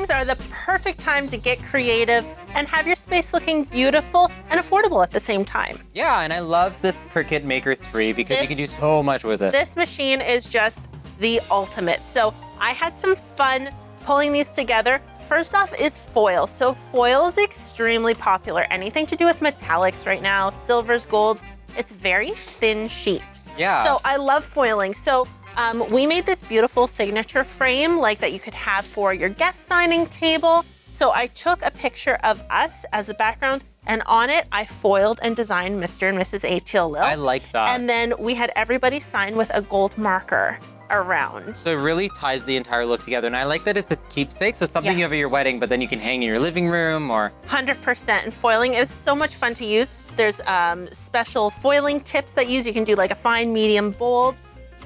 weddings are the perfect time to get creative and have your space looking beautiful and affordable at the same time. Yeah, and I love this Cricut Maker 3 because you can do so much with it. This machine is just the ultimate. So I had some fun pulling these together. First off is foil. So foil is extremely popular. Anything to do with metallics right now, silvers, golds, it's very thin sheet. Yeah. So I love foiling. So we made this beautiful signature frame like that you could have for your guest signing table. So I took a picture of us as the background, and on it I foiled and designed Mr. and Mrs. A.T.L. Lil. I like that. And then we had everybody sign with a gold marker around. So it really ties the entire look together. And I like that it's a keepsake, so it's something you have at your wedding, but then you can hang in your living room or... 100%. And foiling is so much fun to use. There's special foiling tips that you can do like a fine, medium, bold.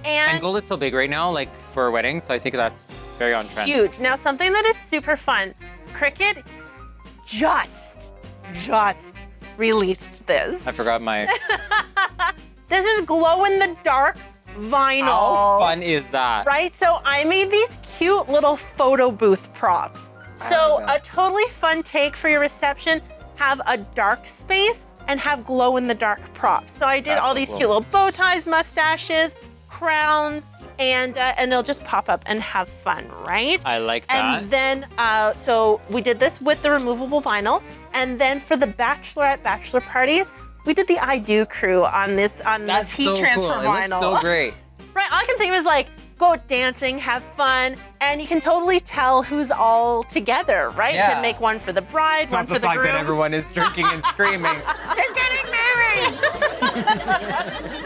And gold is so big right now, like for weddings, so I think that's very on trend. Huge. Now, something that is super fun, Cricut just released this. I forgot my... This is glow-in-the-dark vinyl. How fun is that? Right? So I made these cute little photo booth props. So a totally fun take for your reception, have a dark space and have glow-in-the-dark props. So I did all these cute little bow ties, mustaches, crowns, and they'll just pop up and have fun, right? I like that. And then, so we did this with the removable vinyl. And then for the bachelor parties, we did the I Do crew on this heat transfer vinyl. It looks so great. Right, all I can think was like, go dancing, have fun, and you can totally tell who's all together, right? Yeah. You can make one for the bride, one for the groom. Not the fact that everyone is drinking and screaming, "He's getting married!"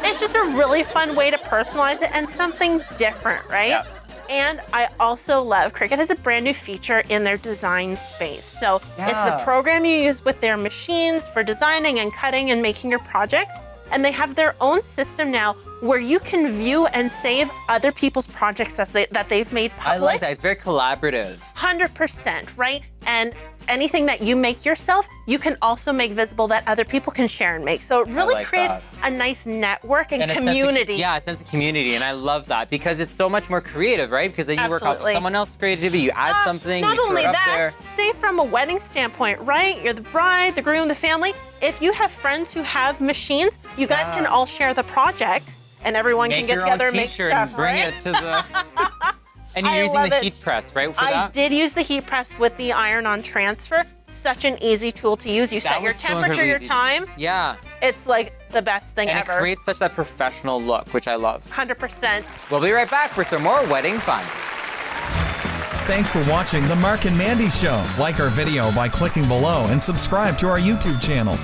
It's just a really fun way to personalize it and something different, right? Yep. And I also love, Cricut has a brand new feature in their design space. So it's the program you use with their machines for designing and cutting and making your projects. And they have their own system now where you can view and save other people's projects that they've made public. I like that. It's very collaborative. 100%, right? And anything that you make yourself, you can also make visible that other people can share and make. So it really creates a nice network and community. A sense of community. And I love that because it's so much more creative, right? Because then you work off of someone else's creativity, you add something, not you throw only it up that, there. say from a wedding standpoint, right? You're the bride, the groom, the family. If you have friends who have machines, you guys can all share the projects and everyone can get together and make stuff, and bring it to the... And you're using the heat press, right, for that? I did use the heat press with the iron-on transfer. Such an easy tool to use. You set your temperature, your time. Yeah. It's like the best thing ever. And it creates such that professional look, which I love. 100%. We'll be right back for some more wedding fun. Thanks for watching The Marc and Mandy Show. Like our video by clicking below and subscribe to our YouTube channel.